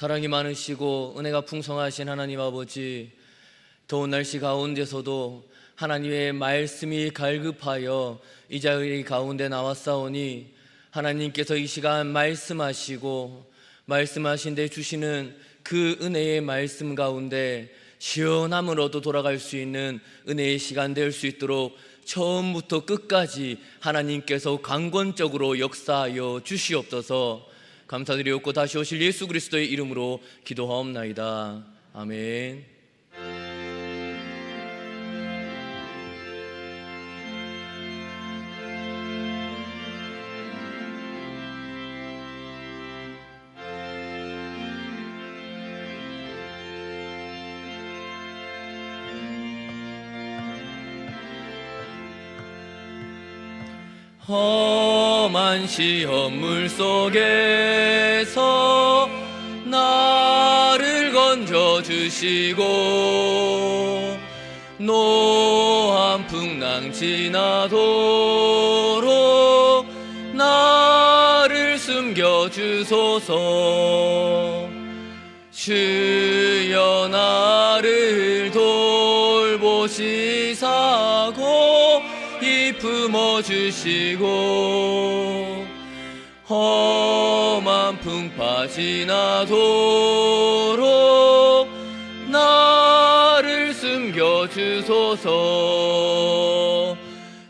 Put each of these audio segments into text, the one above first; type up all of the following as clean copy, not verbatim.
사랑이 많으시고 은혜가 풍성하신 하나님 아버지, 더운 날씨 가운데서도 하나님의 말씀이 갈급하여 이 자리 가운데 나왔사오니 하나님께서 이 시간 말씀하시고 말씀하신 데 주시는 그 은혜의 말씀 가운데 시원함으로도 돌아갈 수 있는 은혜의 시간 될 수 있도록 처음부터 끝까지 하나님께서 강권적으로 역사하여 주시옵소서. 감사드리옵고 다시 오실 예수 그리스도의 이름으로 기도하옵나이다. 아멘. 험한 시험 물속에서 나를 건져주시고 노한 풍랑 지나도록 나를 숨겨주소서. 주여 나를 돌보시사고 품어주시고 험한 풍파 지나도록 나를 숨겨주소서.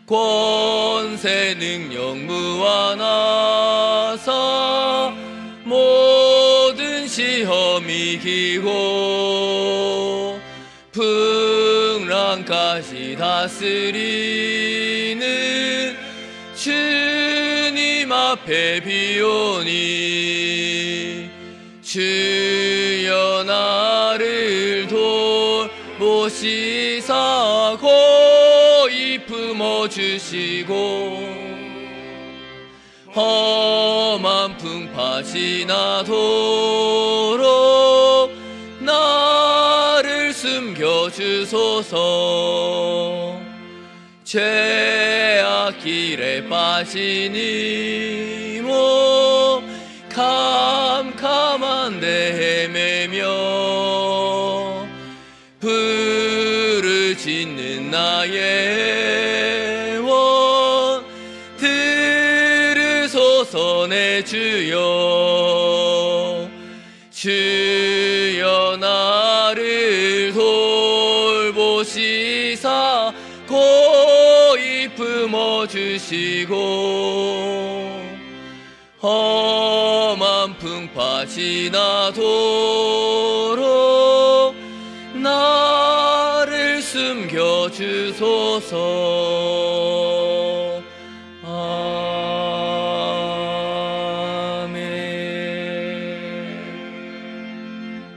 권세 능력 무한하사 모든 시험 이기고 풍랑까지 다스리는 주님 앞에 비오니 주여 나를 돌보시사 고이 품어주시고 험한 풍파 지나도록 나를 숨겨주소서. 죄악 길에 빠지니 뭐 캄캄한데 헤매며 부르짖는 나의 원 들으소서. 내 주여 주여 나를 돌보시사 고이 품어주시고 험한 풍파 지나도록 나를 숨겨주소서. 아멘.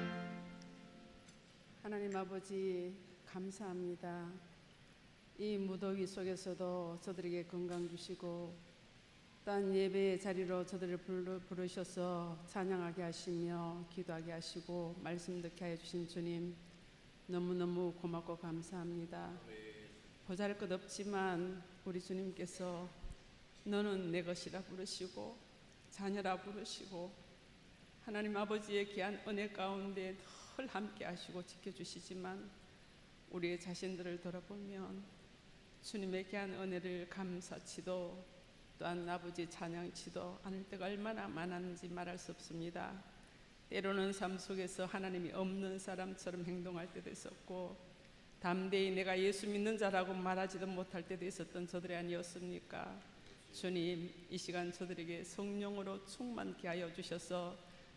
하나님 아버지 감사합니다. 이 무더위 속에서도 저들에게 건강 주시고 딴 예배의 자리로 저들을 부르셔서 찬양하게 하시며 기도하게 하시고 말씀 듣게 하여 주신 주님 너무너무 고맙고 감사합니다. 보잘것 없지만 우리 주님께서 너는 내 것이라 부르시고 자녀라 부르시고 하나님 아버지의 귀한 은혜 가운데 늘 함께 하시고 지켜주시지만 우리의 자신들을 돌아보면 주님의 귀한 은혜를 감사치도 또한 아버지 찬양치도 않을 때가 얼마나 많았는지 말할 수 없습니다. 때로는 삶 속에서 하나님이 없는 사람처럼 행동할 때도 있었고 담대히 내가 예수 믿는 자라고 말하지도 못할 때도 있었던 저들이 아니었습니까? 주님, 이 시간 저들에게 성령으로 충만케 하여 주셔서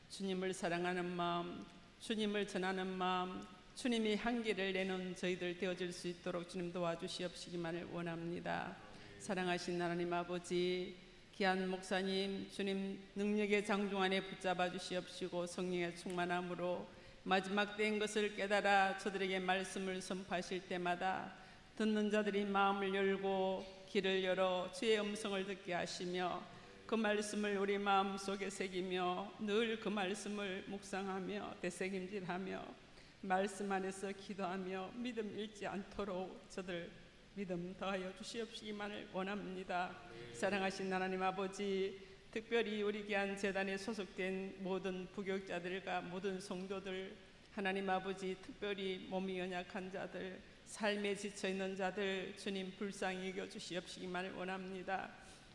주님을 사랑하는 마음, 주님을 전하는 마음, 주님이 향기를 내는 저희들 되어질 수 있도록 주님 도와주시옵시기만을 원합니다. 사랑하신 하나님 아버지, 귀한 목사님 주님 능력의 장중 안에 붙잡아 주시옵시고 성령의 충만함으로 마지막 때인 것을 깨달아 저들에게 말씀을 선포하실 때마다 듣는 자들이 마음을 열고 귀를 열어 주의 음성을 듣게 하시며 그 말씀을 우리 마음속에 새기며 늘 그 말씀을 묵상하며 되새김질하며 말씀 안에서 기도하며 믿음 잃지 않도록 저들 믿음 더하여 주시옵시기만을 원합니다. 사랑하신 하나님 아버지, 특별히 우리 귀한 재단에 소속된 모든 부교육자들과 모든 성도들, 하나님 아버지, 특별히 몸이 연약한 자들, 삶에 지쳐있는 자들 주님 불쌍히 여겨주시옵시기만을 원합니다.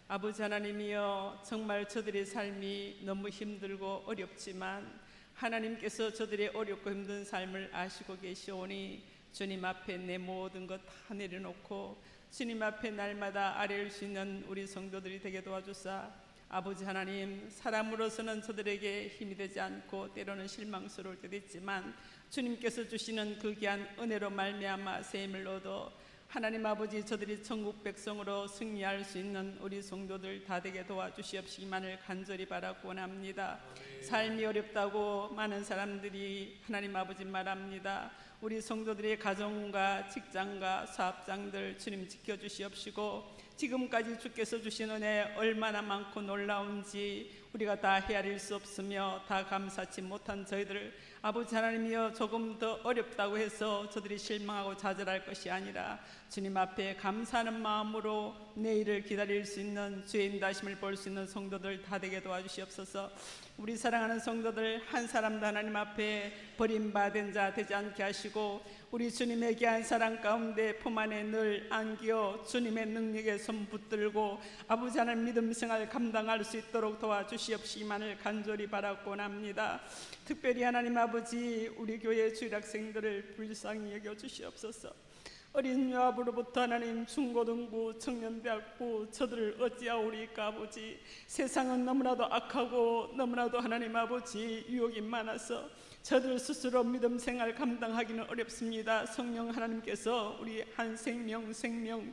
아버지 하나님이여, 정말 저들의 삶이 너무 힘들고 어렵지만 하나님께서 저들의 어렵고 힘든 삶을 아시고 계시오니 주님 앞에 내 모든 것 다 내려놓고 주님 앞에 날마다 아뢰올 수 있는 우리 성도들이 되게 도와주사, 아버지 하나님, 사람으로서는 저들에게 힘이 되지 않고 때로는 실망스러울 때도 있지만 주님께서 주시는 그 귀한 은혜로 말미암아 새 힘을 얻어 하나님 아버지, 저들이 천국 백성으로 승리할 수 있는 우리 성도들 다 되게 도와주시옵시기만을 간절히 바라고 원합니다. 삶이 어렵다고 많은 사람들이 하나님 아버지 말합니다. 우리 성도들의 가정과 직장과 사업장들 주님 지켜주시옵시고, 지금까지 주께서 주신 은혜 얼마나 많고 놀라운지 우리가 다 헤아릴 수 없으며 다 감사치 못한 저희들, 아버지 하나님이여, 조금 더 어렵다고 해서 저들이 실망하고 좌절할 것이 아니라 주님 앞에 감사하는 마음으로 내일을 기다릴 수 있는 주의 인도하심을 볼 수 있는 성도들 다 되게 도와주시옵소서. 우리 사랑하는 성도들 한 사람도 하나님 앞에 버림받은 자 되지 않게 하시고, 우리 주님의 귀한 사랑 가운데 품 안에 늘 안겨 주님의 능력에 손 붙들고 아버지 하나님 믿음 생활 감당할 수 있도록 도와주시옵시기만을 간절히 바라고 원합니다. 특별히 하나님 아버지, 우리 교회 주일학생들을 불쌍히 여겨주시옵소서. 어린 유아부로부터 하나님 중고등부, 청년대학부, 저들을 어찌하오리까 아버지. 세상은 너무나도 악하고 너무나도 하나님 아버지 유혹이 많아서 저들 스스로 믿음 생활 감당하기는 어렵습니다. 성령 하나님께서 우리 한 생명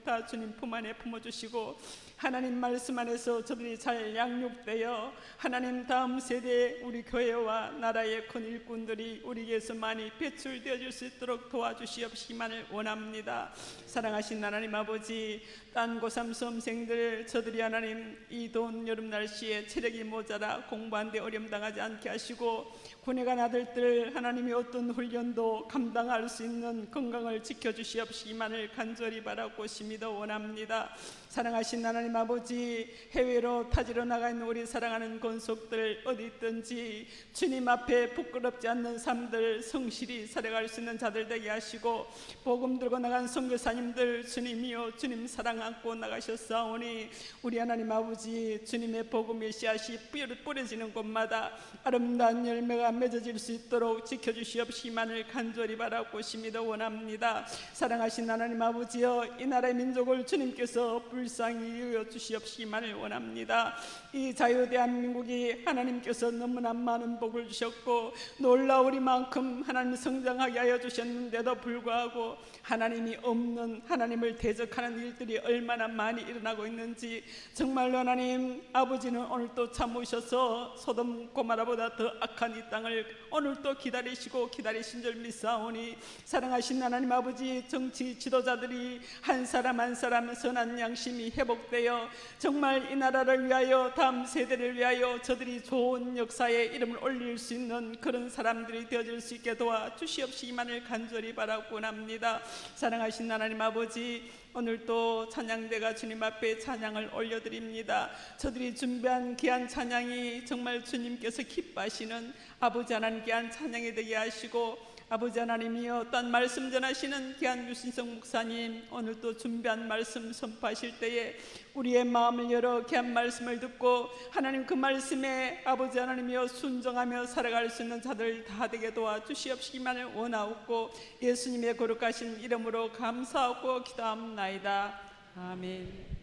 다 주님 품 안에 품어주시고 하나님 말씀 안에서 저들이 잘 양육되어 하나님 다음 세대 우리 교회와 나라의 큰 일꾼들이 우리에게서 많이 배출되어질 수 있도록 도와주시옵시기만을 원합니다. 사랑하신 하나님 아버지, 딴 고3 수험생들 저들이 하나님 이 더운 여름 날씨에 체력이 모자라 공부하는데 어려움당하지 않게 하시고, 군에 간 아들들 하나님이 어떤 훈련도 감당할 수 있는 건강을 지켜주시옵시기만을 간절히 바라고 싶니다. 원합니다. 사랑하신 하나님 아버지, 해외로 타지러 나가 있는 우리 사랑하는 권속들 어디 있든지 주님 앞에 부끄럽지 않는 삶들 성실히 살아갈 수 있는 자들 되게 하시고, 복음 들고 나간 선교사님들 주님이여, 주님 사랑 안고 나가셨사오니 우리 하나님 아버지, 주님의 복음의 씨앗이 뿌려지는 곳마다 아름다운 열매가 맺어질 수 있도록 지켜주시옵시기만을 간절히 바라고 싶니다. 원합니다. 사랑하신 하나님 아버지여, 이 나라의 민족을 주님께서 불쌍히 여겨주시옵시기만을 원합니다. 이 자유 대한민국이 하나님께서 너무나 많은 복을 주셨고 놀라우리만큼 하나님 성장하게 하여 주셨는데도 불구하고 하나님이 없는, 하나님을 대적하는 일들이 얼마나 많이 일어나고 있는지 정말로 하나님 아버지는 오늘 또 참으셔서 소돔 고모라보다 더 악한 이 땅을 오늘 또 기다리시고 기다리신 줄 믿사오니, 사랑하신 하나님 아버지, 정치 지도자들이 한 사람 한 사람 선한 양심이 회복되어 정말 이 나라를 위하여 다음 세대를 위하여 저들이 좋은 역사에 이름을 올릴 수 있는 그런 사람들이 되어질 수 있게 도와주시옵시기만을 간절히 바라고 합니다. 사랑하신 하나님 아버지, 오늘 또 찬양대가 주님 앞에 찬양을 올려드립니다. 저들이 준비한 귀한 찬양이 정말 주님께서 기뻐하시는 아버지 하나님 귀한 찬양이 되게 하시고, 아버지 하나님이여, 딴 말씀 전하시는 귀한 유신성 목사님 오늘 또 준비한 말씀 선포하실 때에 우리의 마음을 열어 귀한 말씀을 듣고 하나님 그 말씀에 아버지 하나님이여 순종하며 살아갈 수 있는 자들 다 되게 도와주시옵시기만을 원하옵고 예수님의 거룩하신 이름으로 감사하고 기도합나이다. 아멘.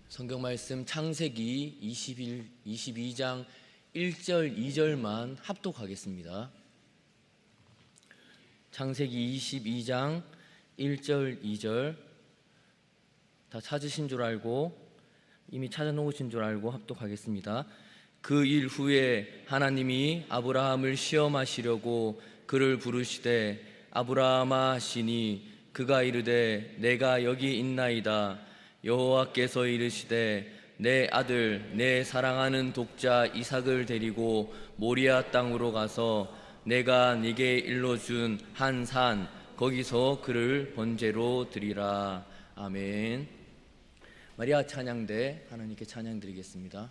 성경 말씀 창세기 22장 1절 2절만 합독하겠습니다. 창세기 22장 1절 2절 다 찾으신 줄 알고, 이미 찾아놓으신 줄 알고 합독하겠습니다. 그 일 후에 하나님이 아브라함을 시험하시려고 그를 부르시되 아브라함아 하시니 그가 이르되 내가 여기 있나이다. 여호와께서 이르시되 내 아들 내 사랑하는 독자 이삭을 데리고 모리아 땅으로 가서 내가 네게 일러준 한 산 거기서 그를 번제로 드리라. 아멘. 마리아 찬양대 하나님께 찬양 드리겠습니다.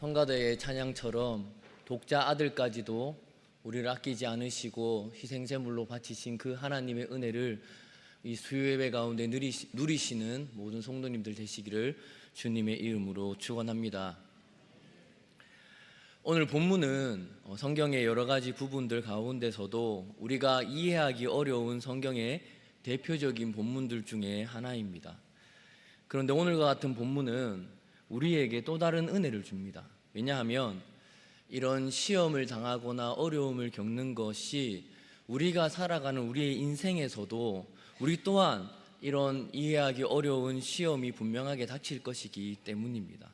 성가대의 찬양처럼 독자 아들까지도 우리를 아끼지 않으시고 희생제물로 바치신 그 하나님의 은혜를 이 수요예배 가운데 누리시는 모든 성도님들 되시기를 주님의 이름으로 축원합니다. 오늘 본문은 성경의 여러 가지 부분들 가운데서도 우리가 이해하기 어려운 성경의 대표적인 본문들 중에 하나입니다. 그런데 오늘과 같은 본문은 우리에게 또 다른 은혜를 줍니다. 왜냐하면 이런 시험을 당하거나 어려움을 겪는 것이 우리가 살아가는 우리의 인생에서도 우리 또한 이런 이해하기 어려운 시험이 분명하게 닥칠 것이기 때문입니다.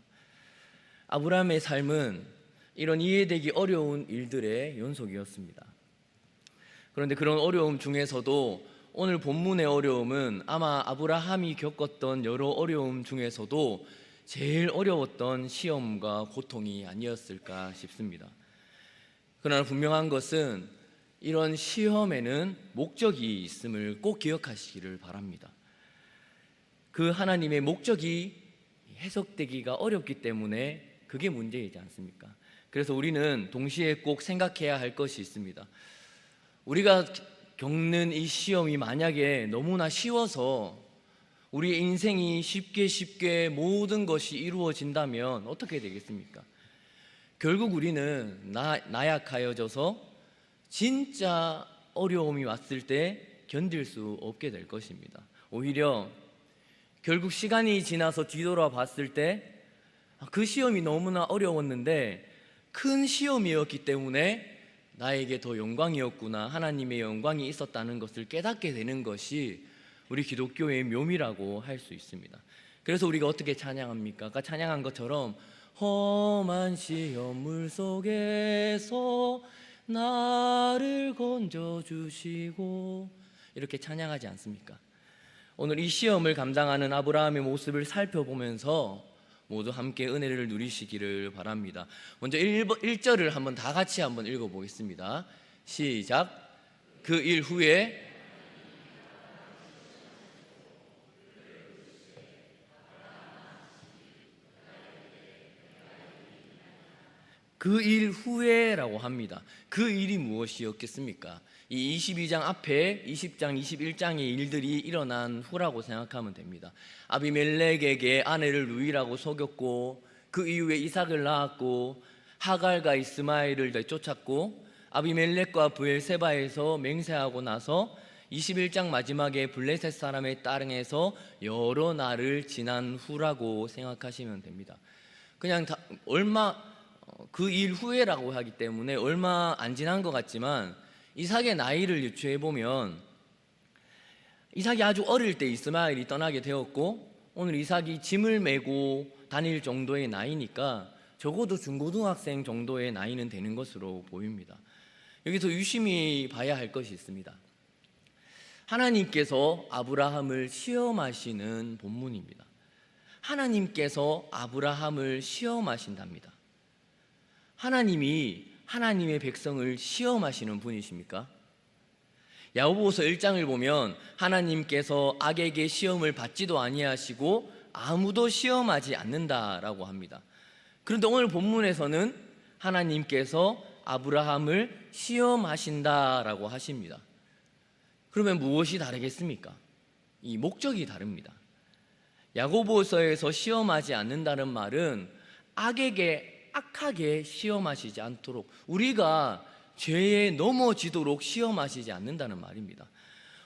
아브라함의 삶은 이런 이해되기 어려운 일들의 연속이었습니다. 그런데 그런 어려움 중에서도 오늘 본문의 어려움은 아마 아브라함이 겪었던 여러 어려움 중에서도 제일 어려웠던 시험과 고통이 아니었을까 싶습니다. 그러나 분명한 것은 이런 시험에는 목적이 있음을 꼭 기억하시기를 바랍니다. 그 하나님의 목적이 해석되기가 어렵기 때문에 그게 문제이지 않습니까? 그래서 우리는 동시에 꼭 생각해야 할 것이 있습니다. 우리가 겪는 이 시험이 만약에 너무나 쉬워서 우리의 인생이 쉽게 모든 것이 이루어진다면 어떻게 되겠습니까? 결국 우리는 나약하여져서 진짜 어려움이 왔을 때 견딜 수 없게 될 것입니다. 오히려 결국 시간이 지나서 뒤돌아 봤을 때 그 시험이 너무나 어려웠는데 큰 시험이었기 때문에 나에게 더 영광이었구나, 하나님의 영광이 있었다는 것을 깨닫게 되는 것이 우리 기독교의 묘미라고 할 수 있습니다. 그래서 우리가 어떻게 찬양합니까? 아까 찬양한 것처럼 험한 시험물 속에서 나를 건져주시고 이렇게 찬양하지 않습니까? 오늘 이 시험을 감당하는 아브라함의 모습을 살펴보면서 모두 함께 은혜를 누리시기를 바랍니다. 먼저 1절을 한번 다 같이 한번 읽어보겠습니다. 시작. 그 일 후에 그 일 후에라고 합니다. 그 일이 무엇이었겠습니까? 이 22장 앞에 20장, 21장의 일들이 일어난 후라고 생각하면 됩니다. 아비멜렉에게 아내를 루이라고 속였고 그 이후에 이삭을 낳았고 하갈과 이스마엘을 쫓았고 아비멜렉과 브엘세바에서 맹세하고 나서 21장 마지막에 블레셋 사람의 땅에서 여러 날을 지난 후라고 생각하시면 됩니다. 그냥 그 일 후에라고 하기 때문에 얼마 안 지난 것 같지만 이삭의 나이를 유추해 보면 이삭이 아주 어릴 때 이스마엘이 떠나게 되었고 오늘 이삭이 짐을 메고 다닐 정도의 나이니까 적어도 중고등학생 정도의 나이는 되는 것으로 보입니다. 여기서 유심히 봐야 할 것이 있습니다. 하나님께서 아브라함을 시험하시는 본문입니다. 하나님께서 아브라함을 시험하신답니다. 하나님이 하나님의 백성을 시험하시는 분이십니까? 야고보서 1장을 보면 하나님께서 악에게 시험을 받지도 아니하시고 아무도 시험하지 않는다라고 합니다. 그런데 오늘 본문에서는 하나님께서 아브라함을 시험하신다라고 하십니다. 그러면 무엇이 다르겠습니까? 이 목적이 다릅니다. 야고보서에서 시험하지 않는다는 말은 악하게 시험하시지 않도록, 우리가 죄에 넘어지도록 시험하시지 않는다는 말입니다.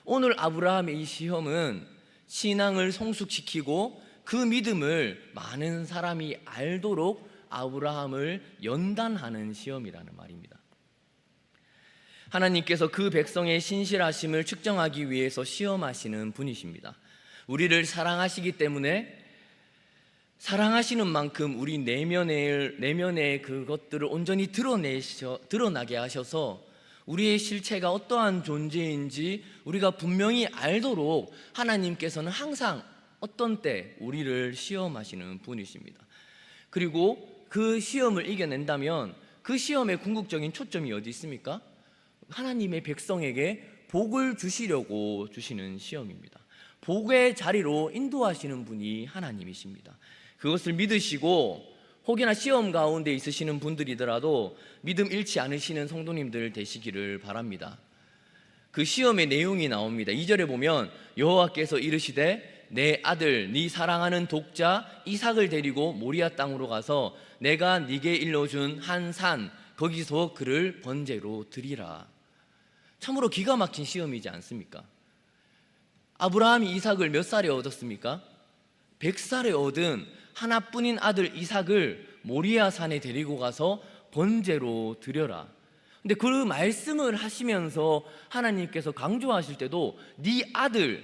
오늘 아브라함의 이 시험은 신앙을 성숙시키고 그 믿음을 많은 사람이 알도록 아브라함을 연단하는 시험이라는 말입니다. 하나님께서 그 백성의 신실하심을 측정하기 위해서 시험하시는 분이십니다. 우리를 사랑하시기 때문에 사랑하시는 만큼 우리 내면의 그것들을 온전히 드러나게 하셔서 우리의 실체가 어떠한 존재인지 우리가 분명히 알도록 하나님께서는 항상 어떤 때 우리를 시험하시는 분이십니다. 그리고 그 시험을 이겨낸다면 그 시험의 궁극적인 초점이 어디 있습니까? 하나님의 백성에게 복을 주시려고 주시는 시험입니다. 복의 자리로 인도하시는 분이 하나님이십니다. 그것을 믿으시고 혹여나 시험 가운데 있으시는 분들이더라도 믿음 잃지 않으시는 성도님들 되시기를 바랍니다. 그 시험의 내용이 나옵니다. 2절에 보면 여호와께서 이르시되 내 아들 네 사랑하는 독자 이삭을 데리고 모리아 땅으로 가서 내가 네게 일러준 한 산 거기서 그를 번제로 드리라. 참으로 기가 막힌 시험이지 않습니까? 아브라함이 이삭을 몇 살에 얻었습니까? 100살에 얻은 하나뿐인 아들 이삭을 모리아 산에 데리고 가서 번제로 드려라. 근데 그 말씀을 하시면서 하나님께서 강조하실 때도 네 아들,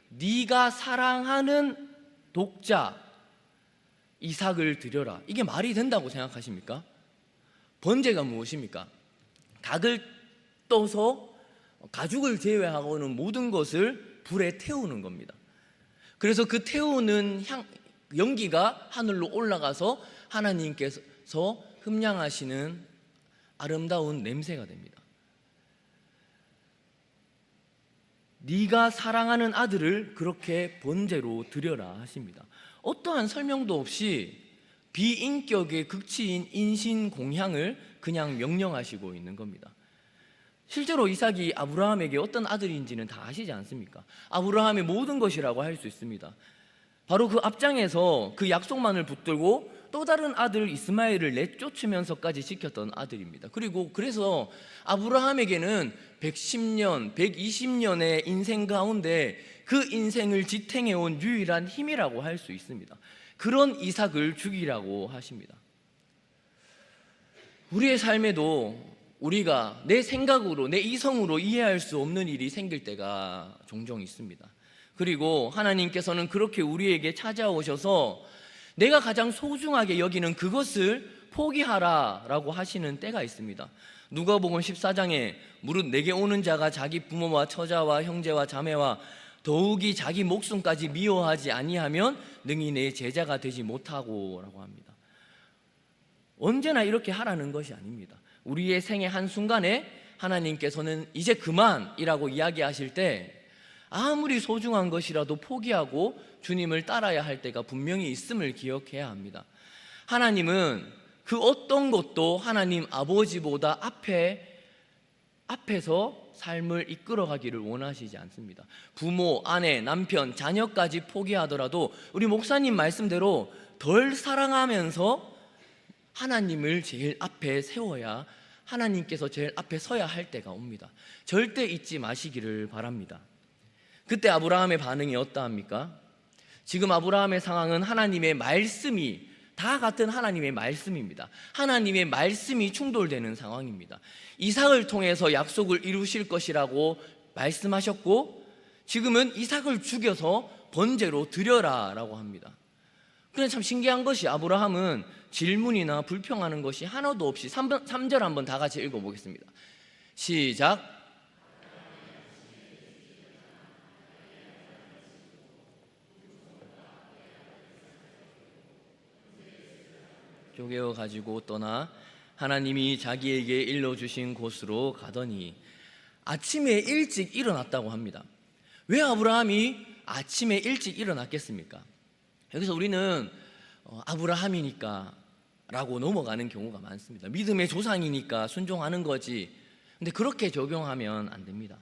네가 사랑하는 독자 이삭을 드려라. 이게 말이 된다고 생각하십니까? 번제가 무엇입니까? 닭을 떠서 가죽을 제외하고는 모든 것을 불에 태우는 겁니다. 그래서 그 태우는 연기가 하늘로 올라가서 하나님께서 흠양하시는 아름다운 냄새가 됩니다. 네가 사랑하는 아들을 그렇게 번제로 드려라 하십니다. 어떠한 설명도 없이 비인격의 극치인 인신공향을 그냥 명령하시고 있는 겁니다. 실제로 이삭이 아브라함에게 어떤 아들인지는 다 아시지 않습니까? 아브라함의 모든 것이라고 할 수 있습니다. 바로 그 앞장에서 그 약속만을 붙들고 또 다른 아들 이스마엘을 내쫓으면서까지 지켰던 아들입니다. 그리고 그래서 아브라함에게는 110년, 120년의 인생 가운데 그 인생을 지탱해온 유일한 힘이라고 할 수 있습니다. 그런 이삭을 죽이라고 하십니다. 우리의 삶에도 우리가 내 생각으로, 내 이성으로 이해할 수 없는 일이 생길 때가 종종 있습니다. 그리고 하나님께서는 그렇게 우리에게 찾아오셔서 내가 가장 소중하게 여기는 그것을 포기하라 라고 하시는 때가 있습니다. 누가복음 14장에 무릇 내게 오는 자가 자기 부모와 처자와 형제와 자매와 더욱이 자기 목숨까지 미워하지 아니하면 능히 내 제자가 되지 못하고 라고 합니다. 언제나 이렇게 하라는 것이 아닙니다. 우리의 생애 한순간에 하나님께서는 이제 그만이라고 이야기하실 때 아무리 소중한 것이라도 포기하고 주님을 따라야 할 때가 분명히 있음을 기억해야 합니다. 하나님은 그 어떤 것도 하나님 아버지보다 앞에서 삶을 이끌어가기를 원하시지 않습니다. 부모, 아내, 남편, 자녀까지 포기하더라도 우리 목사님 말씀대로 덜 사랑하면서 하나님을 제일 앞에 세워야 하나님께서 제일 앞에 서야 할 때가 옵니다. 절대 잊지 마시기를 바랍니다. 그때 아브라함의 반응이 어떠합니까? 지금 아브라함의 상황은 하나님의 말씀이 다 같은 하나님의 말씀입니다. 하나님의 말씀이 충돌되는 상황입니다. 이삭을 통해서 약속을 이루실 것이라고 말씀하셨고 지금은 이삭을 죽여서 번제로 드려라 라고 합니다. 그런데 참 신기한 것이 아브라함은 질문이나 불평하는 것이 하나도 없이 3절 한번 다 같이 읽어보겠습니다. 시작. 쪼개어 가지고 떠나 하나님이 자기에게 일러주신 곳으로 가더니 아침에 일찍 일어났다고 합니다. 왜 아브라함이 아침에 일찍 일어났겠습니까? 여기서 우리는 아브라함이니까 라고 넘어가는 경우가 많습니다. 믿음의 조상이니까 순종하는 거지. 근데 그렇게 적용하면 안 됩니다.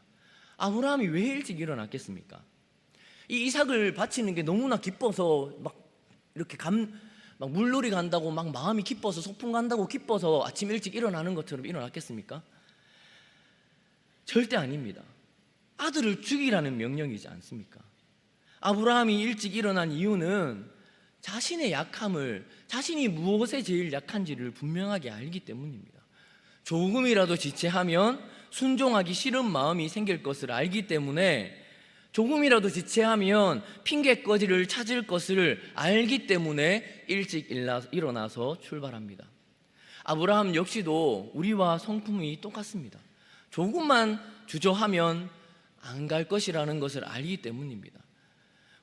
아브라함이 왜 일찍 일어났겠습니까? 이 이삭을 바치는 게 너무나 기뻐서 막 이렇게 막 물놀이 간다고 막 마음이 기뻐서 소풍 간다고 기뻐서 아침 일찍 일어나는 것처럼 일어났겠습니까? 절대 아닙니다. 아들을 죽이라는 명령이지 않습니까? 아브라함이 일찍 일어난 이유는 자신의 약함을, 자신이 무엇에 제일 약한지를 분명하게 알기 때문입니다. 조금이라도 지체하면 순종하기 싫은 마음이 생길 것을 알기 때문에, 조금이라도 지체하면 핑계거리를 찾을 것을 알기 때문에 일찍 일어나서 출발합니다. 아브라함 역시도 우리와 성품이 똑같습니다. 조금만 주저하면 안 갈 것이라는 것을 알기 때문입니다.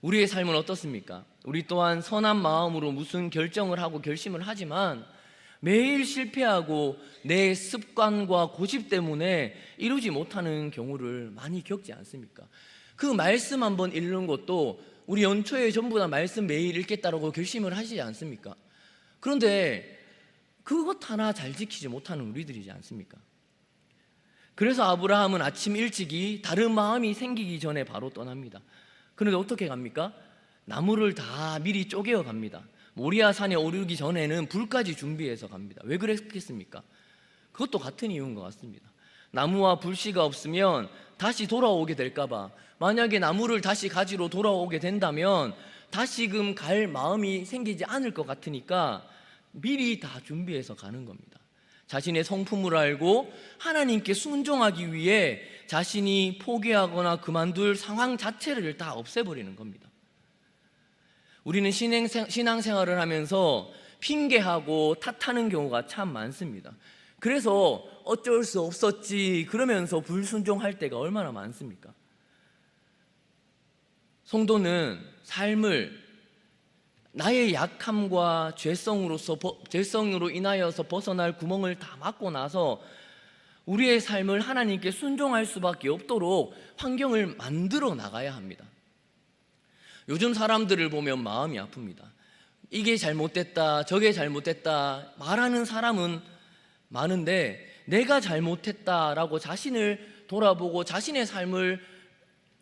우리의 삶은 어떻습니까? 우리 또한 선한 마음으로 무슨 결정을 하고 결심을 하지만 매일 실패하고 내 습관과 고집 때문에 이루지 못하는 경우를 많이 겪지 않습니까? 그 말씀 한번 읽는 것도 우리 연초에 전부 다 말씀 매일 읽겠다라고 결심을 하시지 않습니까? 그런데 그것 하나 잘 지키지 못하는 우리들이지 않습니까? 그래서 아브라함은 아침 일찍이 다른 마음이 생기기 전에 바로 떠납니다. 그런데 어떻게 갑니까? 나무를 다 미리 쪼개어 갑니다. 모리아 산에 오르기 전에는 불까지 준비해서 갑니다. 왜 그랬겠습니까? 그것도 같은 이유인 것 같습니다. 나무와 불씨가 없으면 다시 돌아오게 될까봐, 만약에 나무를 다시 가지러 돌아오게 된다면 다시금 갈 마음이 생기지 않을 것 같으니까 미리 다 준비해서 가는 겁니다. 자신의 성품을 알고 하나님께 순종하기 위해 자신이 포기하거나 그만둘 상황 자체를 다 없애버리는 겁니다. 우리는 신앙생활을 하면서 핑계하고 탓하는 경우가 참 많습니다. 그래서 어쩔 수 없었지 그러면서 불순종할 때가 얼마나 많습니까? 성도는 삶을 나의 약함과 죄성으로 인하여서 벗어날 구멍을 다 막고 나서 우리의 삶을 하나님께 순종할 수밖에 없도록 환경을 만들어 나가야 합니다. 요즘 사람들을 보면 마음이 아픕니다. 이게 잘못됐다, 저게 잘못됐다 말하는 사람은 많은데 내가 잘못했다라고 자신을 돌아보고 자신의 삶을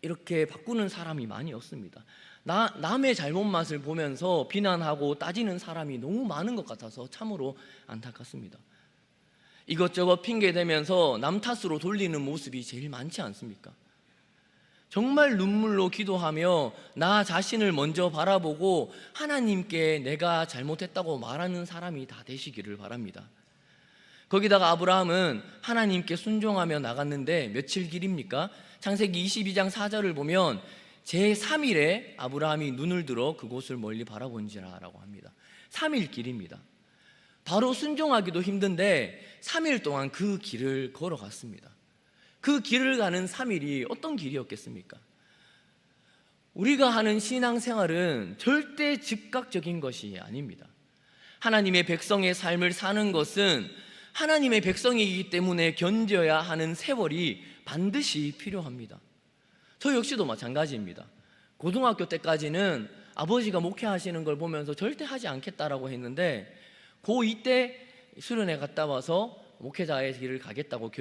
이렇게 바꾸는 사람이 많이 없습니다. 남의 잘못 맛을 보면서 비난하고 따지는 사람이 너무 많은 것 같아서 참으로 안타깝습니다. 이것저것 핑계대면서 남 탓으로 돌리는 모습이 제일 많지 않습니까? 정말 눈물로 기도하며 나 자신을 먼저 바라보고 하나님께 내가 잘못했다고 말하는 사람이 다 되시기를 바랍니다. 거기다가 아브라함은 하나님께 순종하며 나갔는데 며칠 길입니까? 창세기 22장 4절을 보면 제3일에 아브라함이 눈을 들어 그곳을 멀리 바라본지라 라고 합니다. 3일 길입니다. 바로 순종하기도 힘든데 3일 동안 그 길을 걸어갔습니다. 그 길을 가는 3일이 어떤 길이었겠습니까? 우리가 하는 신앙생활은 절대 즉각적인 것이 아닙니다. 하나님의 백성의 삶을 사는 것은 하나님의 백성이기 때문에 견뎌야 하는 세월이 반드시 필요합니다. 저 역시도 마찬가지입니다. 고등학교 때까지는 아버지가 목회하시는 걸 보면서 절대 하지 않겠다라고 했는데 고2 때 수련회 갔다 와서 목회자의 길을 가겠다고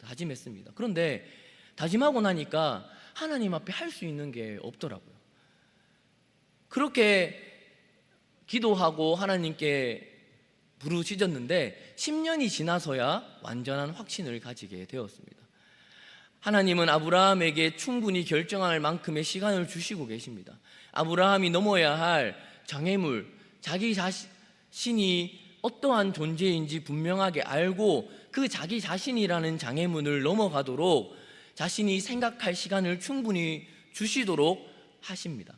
다짐했습니다. 그런데 다짐하고 나니까 하나님 앞에 할 수 있는 게 없더라고요. 그렇게 기도하고 하나님께 부르짖었는데 10년이 지나서야 완전한 확신을 가지게 되었습니다. 하나님은 아브라함에게 충분히 결정할 만큼의 시간을 주시고 계십니다. 아브라함이 넘어야 할 장애물, 자기 자신이 어떠한 존재인지 분명하게 알고 그 자기 자신이라는 장애물을 넘어가도록 자신이 생각할 시간을 충분히 주시도록 하십니다.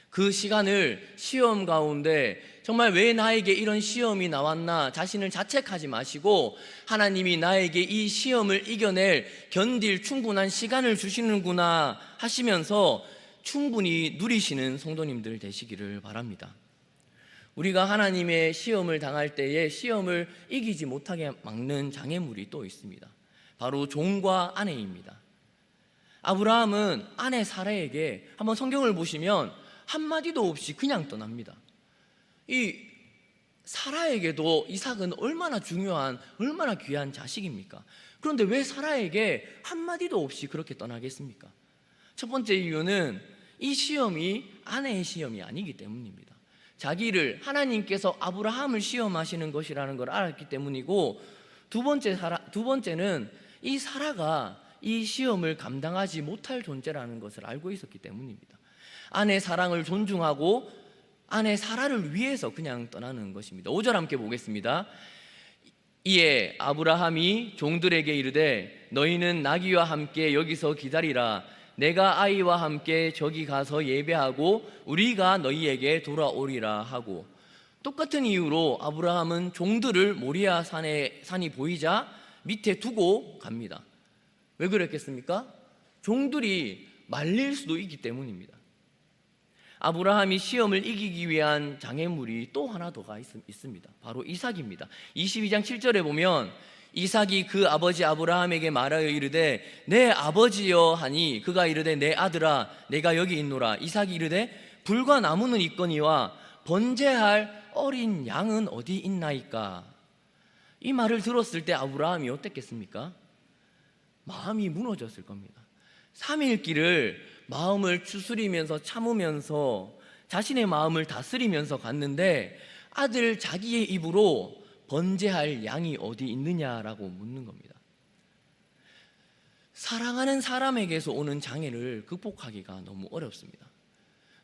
그 시간을 시험 가운데 정말 왜 나에게 이런 시험이 나왔나 자신을 자책하지 마시고 하나님이 나에게 이 시험을 견딜 충분한 시간을 주시는구나 하시면서 충분히 누리시는 성도님들 되시기를 바랍니다. 우리가 하나님의 시험을 당할 때에 시험을 이기지 못하게 막는 장애물이 또 있습니다. 바로 종과 아내입니다. 아브라함은 아내 사라에게 한번 성경을 보시면 한마디도 없이 그냥 떠납니다. 이 사라에게도 이삭은 얼마나 중요한, 얼마나 귀한 자식입니까? 그런데 왜 사라에게 한마디도 없이 그렇게 떠나겠습니까? 첫 번째 이유는 이 시험이 아내의 시험이 아니기 때문입니다. 자기를 하나님께서 아브라함을 시험하시는 것이라는 걸 알았기 때문이고, 두 번째는 이 사라가 이 시험을 감당하지 못할 존재라는 것을 알고 있었기 때문입니다. 아내 사랑을 존중하고 아내 사라를 위해서 그냥 떠나는 것입니다. 5절 함께 보겠습니다. 이에 아브라함이 종들에게 이르되 너희는 나귀와 함께 여기서 기다리라. 내가 아이와 함께 저기 가서 예배하고 우리가 너희에게 돌아오리라 하고, 똑같은 이유로 아브라함은 종들을 모리아 산이 보이자 밑에 두고 갑니다. 왜 그랬겠습니까? 종들이 말릴 수도 있기 때문입니다. 아브라함이 시험을 이기기 위한 장애물이 또 하나 더가 있습니다. 바로 이삭입니다. 22장 7절에 보면 이삭이 그 아버지 아브라함에게 말하여 이르되 내 아버지여 하니 그가 이르되 내 아들아 내가 여기 있노라. 이삭이 이르되 불과 나무는 있거니와 번제할 어린 양은 어디 있나이까. 이 말을 들었을 때 아브라함이 어땠겠습니까? 마음이 무너졌을 겁니다. 3일 길을 마음을 추스리면서 참으면서 자신의 마음을 다스리면서 갔는데 아들 자기의 입으로 번제할 양이 어디 있느냐라고 묻는 겁니다. 사랑하는 사람에게서 오는 장애를 극복하기가 너무 어렵습니다.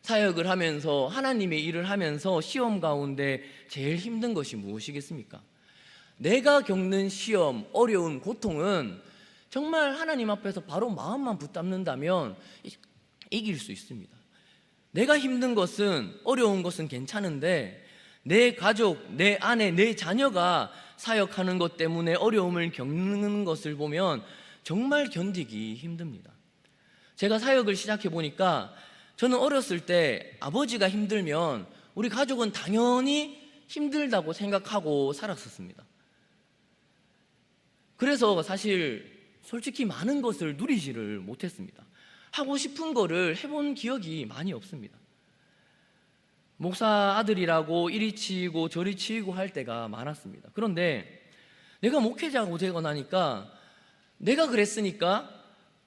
사역을 하면서 하나님의 일을 하면서 시험 가운데 제일 힘든 것이 무엇이겠습니까? 내가 겪는 시험, 어려운 고통은 정말 하나님 앞에서 바로 마음만 붙잡는다면 이길 수 있습니다. 내가 힘든 것은, 어려운 것은 괜찮은데 내 가족, 내 아내, 내 자녀가 사역하는 것 때문에 어려움을 겪는 것을 보면 정말 견디기 힘듭니다. 제가 사역을 시작해 보니까 저는 어렸을 때 아버지가 힘들면 우리 가족은 당연히 힘들다고 생각하고 살았었습니다. 그래서 사실 솔직히 많은 것을 누리지를 못했습니다. 하고 싶은 거를 해본 기억이 많이 없습니다. 목사 아들이라고 이리 치이고 저리 치이고 할 때가 많았습니다. 그런데 내가 목회자가 되고 나니까 내가 그랬으니까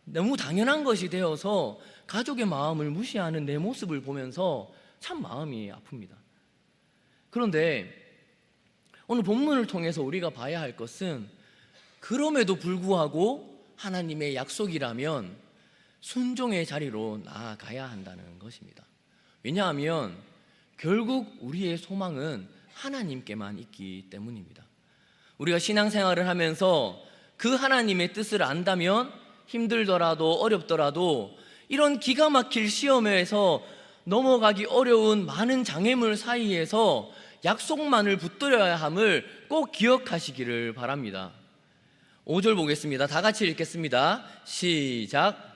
너무 당연한 것이 되어서 가족의 마음을 무시하는 내 모습을 보면서 참 마음이 아픕니다. 그런데 오늘 본문을 통해서 우리가 봐야 할 것은 그럼에도 불구하고 하나님의 약속이라면 순종의 자리로 나아가야 한다는 것입니다. 왜냐하면 결국 우리의 소망은 하나님께만 있기 때문입니다. 우리가 신앙생활을 하면서 그 하나님의 뜻을 안다면 힘들더라도 어렵더라도 이런 기가 막힐 시험에서 넘어가기 어려운 많은 장애물 사이에서 약속만을 붙들어야 함을 꼭 기억하시기를 바랍니다. 5절 보겠습니다. 다 같이 읽겠습니다. 시작.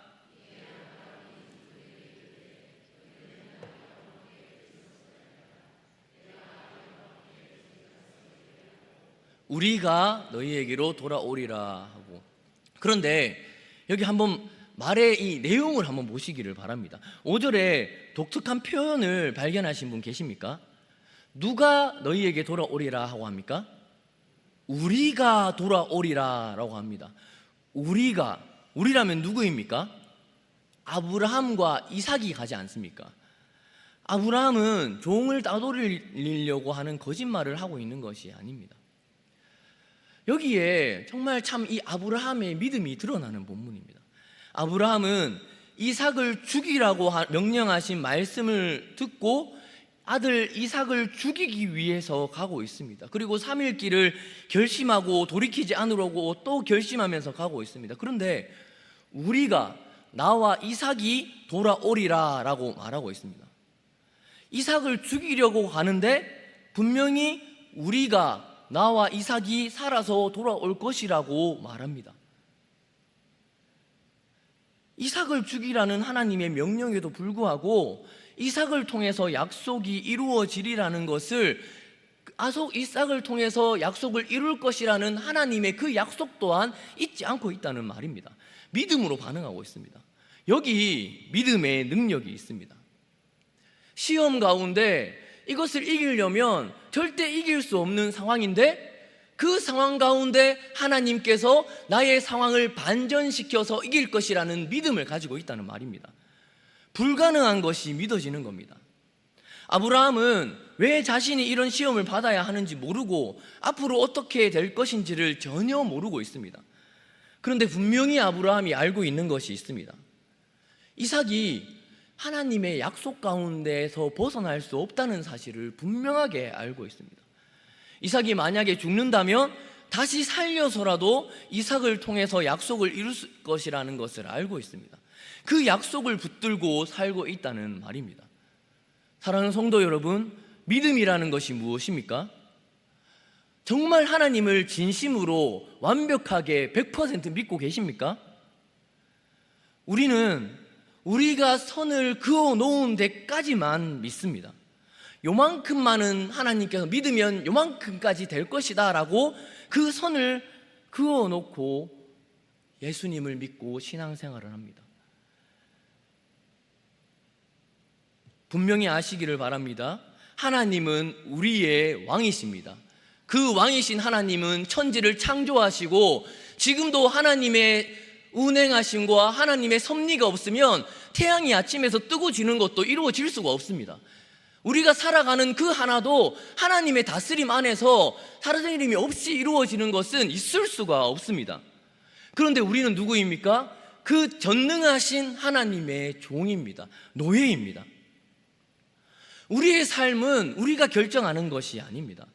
우리가 너희에게로 돌아오리라 하고. 그런데 여기 한번 말의 이 내용을 한번 보시기를 바랍니다. 5절에 독특한 표현을 발견하신 분 계십니까? 누가 너희에게 돌아오리라 하고 합니까? 우리가 돌아오리라 라고 합니다. 우리라면 누구입니까? 아브라함과 이삭이 가지 않습니까? 아브라함은 종을 따돌리려고 하는 거짓말을 하고 있는 것이 아닙니다. 여기에 정말 참 이 아브라함의 믿음이 드러나는 본문입니다. 아브라함은 이삭을 죽이라고 명령하신 말씀을 듣고 아들 이삭을 죽이기 위해서 가고 있습니다. 그리고 3일 길을 결심하고 돌이키지 않으려고 또 결심하면서 가고 있습니다. 그런데 우리가 나와 이삭이 돌아오리라 라고 말하고 있습니다. 이삭을 죽이려고 가는데 분명히 우리가 나와 이삭이 살아서 돌아올 것이라고 말합니다. 이삭을 죽이라는 하나님의 명령에도 불구하고 이삭을 통해서 약속이 이루어지리라는 것을 이삭을 통해서 약속을 이룰 것이라는 하나님의 그 약속 또한 잊지 않고 있다는 말입니다. 믿음으로 반응하고 있습니다. 여기 믿음의 능력이 있습니다. 시험 가운데 이것을 이기려면 절대 이길 수 없는 상황인데 그 상황 가운데 하나님께서 나의 상황을 반전시켜서 이길 것이라는 믿음을 가지고 있다는 말입니다. 불가능한 것이 믿어지는 겁니다. 아브라함은 왜 자신이 이런 시험을 받아야 하는지 모르고 앞으로 어떻게 될 것인지를 전혀 모르고 있습니다. 그런데 분명히 아브라함이 알고 있는 것이 있습니다. 이삭이 하나님의 약속 가운데에서 벗어날 수 없다는 사실을 분명하게 알고 있습니다. 이삭이 만약에 죽는다면 다시 살려서라도 이삭을 통해서 약속을 이룰 것이라는 것을 알고 있습니다. 그 약속을 붙들고 살고 있다는 말입니다. 사랑하는 성도 여러분, 믿음이라는 것이 무엇입니까? 정말 하나님을 진심으로 완벽하게 100% 믿고 계십니까? 우리는 우리가 선을 그어 놓은 데까지만 믿습니다. 요만큼만은 하나님께서 믿으면 요만큼까지 될 것이다 라고 그 선을 그어 놓고 예수님을 믿고 신앙생활을 합니다. 분명히 아시기를 바랍니다. 하나님은 우리의 왕이십니다. 그 왕이신 하나님은 천지를 창조하시고 지금도 하나님의 운행하심과 하나님의 섭리가 없으면 태양이 아침에서 뜨고 지는 것도 이루어질 수가 없습니다. 우리가 살아가는 그 하나도 하나님의 다스림 안에서 다스림이 없이 이루어지는 것은 있을 수가 없습니다. 그런데 우리는 누구입니까? 그 전능하신 하나님의 종입니다. 노예입니다. 우리의 삶은 우리가 결정하는 것이 아닙니다.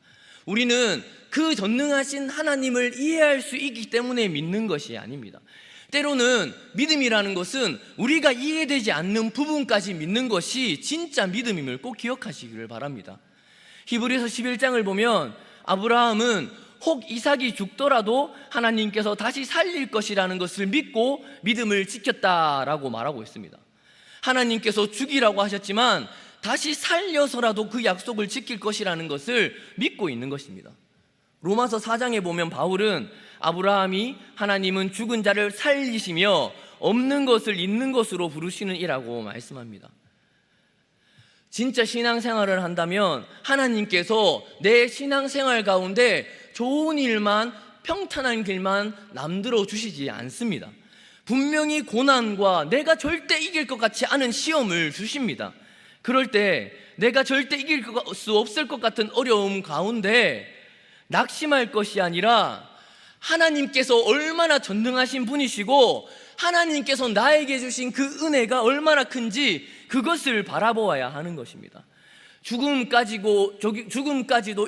우리는 그 전능하신 하나님을 이해할 수 있기 때문에 믿는 것이 아닙니다. 때로는 믿음이라는 것은 우리가 이해되지 않는 부분까지 믿는 것이 진짜 믿음임을 꼭 기억하시기를 바랍니다. 히브리서 11장을 보면 아브라함은 혹 이삭이 죽더라도 하나님께서 다시 살릴 것이라는 것을 믿고 믿음을 지켰다라고 말하고 있습니다. 하나님께서 죽이라고 하셨지만 다시 살려서라도 그 약속을 지킬 것이라는 것을 믿고 있는 것입니다. 로마서 4장에 보면 바울은 아브라함이 하나님은 죽은 자를 살리시며 없는 것을 있는 것으로 부르시는 이라고 말씀합니다. 진짜 신앙생활을 한다면 하나님께서 내 신앙생활 가운데 좋은 일만, 평탄한 길만 남들어 주시지 않습니다. 분명히 고난과 내가 절대 이길 것 같지 않은 시험을 주십니다. 그럴 때 내가 절대 이길 수 없을 것 같은 어려움 가운데 낙심할 것이 아니라 하나님께서 얼마나 전능하신 분이시고 하나님께서 나에게 주신 그 은혜가 얼마나 큰지 그것을 바라보아야 하는 것입니다. 죽음까지도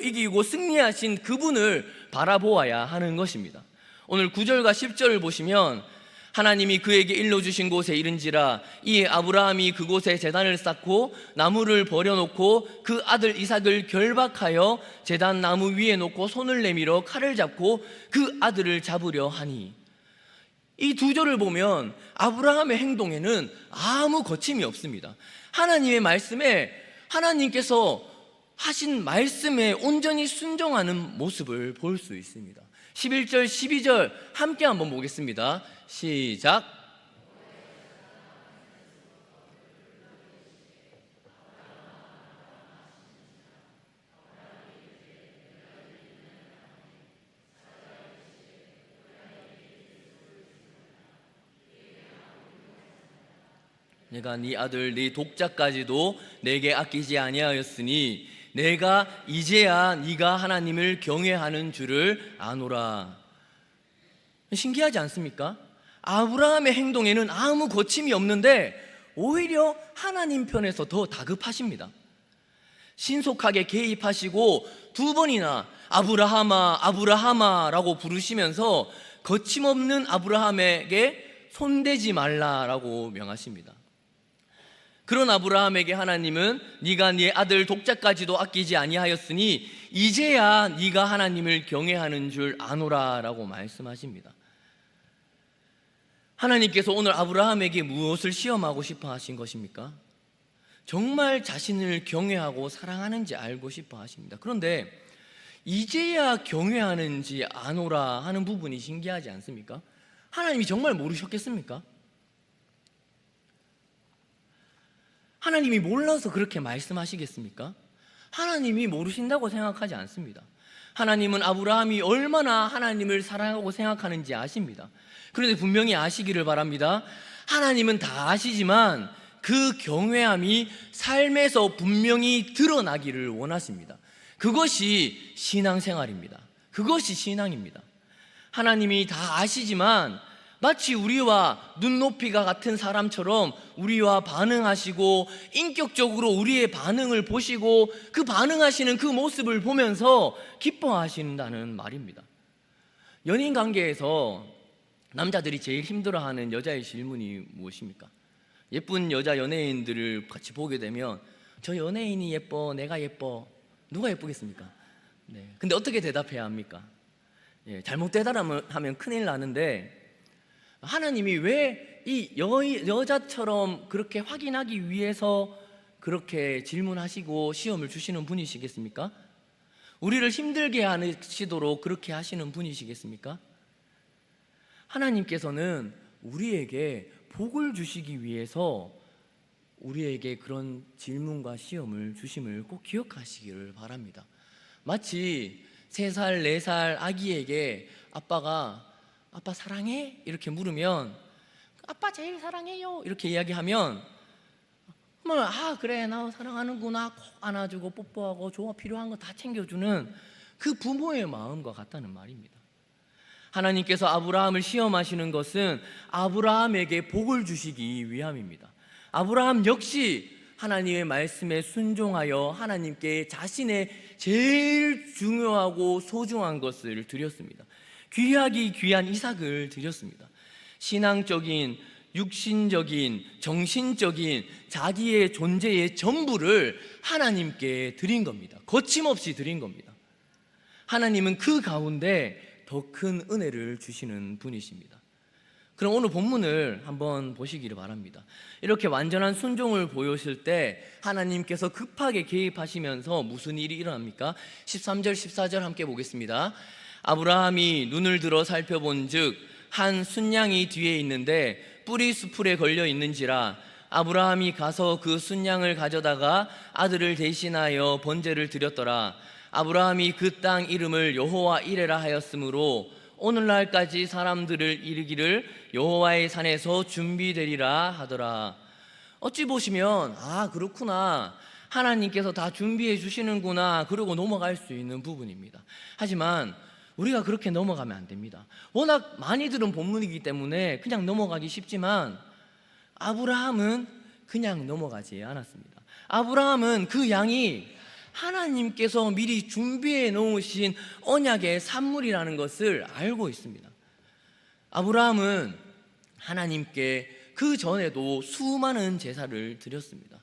이기고 승리하신 그분을 바라보아야 하는 것입니다. 오늘 9절과 10절을 보시면 하나님이 그에게 일러주신 곳에 이른지라 이에 아브라함이 그곳에 제단을 쌓고 나무를 버려놓고 그 아들 이삭을 결박하여 제단 나무 위에 놓고 손을 내밀어 칼을 잡고 그 아들을 잡으려 하니, 이 두 절을 보면 아브라함의 행동에는 아무 거침이 없습니다. 하나님의 말씀에, 하나님께서 하신 말씀에 온전히 순종하는 모습을 볼 수 있습니다. 11절, 12절 함께 한번 보겠습니다. 시작. 내가 네 아들 네 독자까지도 내게 아끼지 아니하였으니 내가 이제야 네가 하나님을 경외하는 줄을 아노라. 신기하지 않습니까? 아브라함의 행동에는 아무 거침이 없는데 오히려 하나님 편에서 더 다급하십니다. 신속하게 개입하시고 두 번이나 아브라함아 아브라함아 라고 부르시면서 거침없는 아브라함에게 손대지 말라라고 명하십니다. 그런 아브라함에게 하나님은 네가 네 아들 독자까지도 아끼지 아니하였으니 이제야 네가 하나님을 경외하는 줄 아노라 라고 말씀하십니다. 하나님께서 오늘 아브라함에게 무엇을 시험하고 싶어 하신 것입니까? 정말 자신을 경외하고 사랑하는지 알고 싶어 하십니다. 그런데 이제야 경외하는지 아노라 하는 부분이 신기하지 않습니까? 하나님이 정말 모르셨겠습니까? 하나님이 몰라서 그렇게 말씀하시겠습니까? 하나님이 모르신다고 생각하지 않습니다. 하나님은 아브라함이 얼마나 하나님을 사랑하고 생각하는지 아십니다. 그런데 분명히 아시기를 바랍니다. 하나님은 다 아시지만 그 경외함이 삶에서 분명히 드러나기를 원하십니다. 그것이 신앙생활입니다. 그것이 신앙입니다. 하나님이 다 아시지만 마치 우리와 눈높이가 같은 사람처럼 우리와 반응하시고 인격적으로 우리의 반응을 보시고 그 반응하시는 그 모습을 보면서 기뻐하신다는 말입니다. 연인 관계에서 남자들이 제일 힘들어하는 여자의 질문이 무엇입니까? 예쁜 여자 연예인들을 같이 보게 되면 저 연예인이 예뻐, 내가 예뻐, 누가 예쁘겠습니까? 네. 근데 어떻게 대답해야 합니까? 잘못 대답하면 큰일 나는데 하나님이 왜 이 여자처럼 그렇게 확인하기 위해서 그렇게 질문하시고 시험을 주시는 분이시겠습니까? 우리를 힘들게 하시도록 그렇게 하시는 분이시겠습니까? 하나님께서는 우리에게 복을 주시기 위해서 우리에게 그런 질문과 시험을 주심을 꼭 기억하시기를 바랍니다. 마치 3살, 4살 아기에게 아빠가 아빠 사랑해? 이렇게 물으면 아빠 제일 사랑해요 이렇게 이야기하면 그래 나 사랑하는구나 꼭 안아주고 뽀뽀하고 조화 필요한 거 다 챙겨주는 그 부모의 마음과 같다는 말입니다. 하나님께서 아브라함을 시험하시는 것은 아브라함에게 복을 주시기 위함입니다. 아브라함 역시 하나님의 말씀에 순종하여 하나님께 자신의 제일 중요하고 소중한 것을 드렸습니다. 귀하기 귀한 이삭을 드렸습니다. 신앙적인 육신적인, 정신적인 자기의 존재의 전부를 하나님께 드린 겁니다. 거침없이 드린 겁니다. 하나님은 그 가운데 더 큰 은혜를 주시는 분이십니다. 그럼 오늘 본문을 한번 보시기를 바랍니다. 이렇게 완전한 순종을 보여줄 때 하나님께서 급하게 개입하시면서 무슨 일이 일어납니까? 13절 14절 함께 보겠습니다. 아브라함이 눈을 들어 살펴본즉 한 순양이 뒤에 있는데 뿔이 수풀에 걸려 있는지라 아브라함이 가서 그 순양을 가져다가 아들을 대신하여 번제를 드렸더라. 아브라함이 그 땅 이름을 여호와 이레라 하였으므로 오늘날까지 사람들을 이르기를 여호와의 산에서 준비되리라 하더라. 어찌 보시면 그렇구나, 하나님께서 다 준비해 주시는구나, 그러고 넘어갈 수 있는 부분입니다. 하지만 우리가 그렇게 넘어가면 안 됩니다. 워낙 많이 들은 본문이기 때문에 그냥 넘어가기 쉽지만 아브라함은 그냥 넘어가지 않았습니다. 아브라함은 그 양이 하나님께서 미리 준비해 놓으신 언약의 산물이라는 것을 알고 있습니다. 아브라함은 하나님께 그 전에도 수많은 제사를 드렸습니다.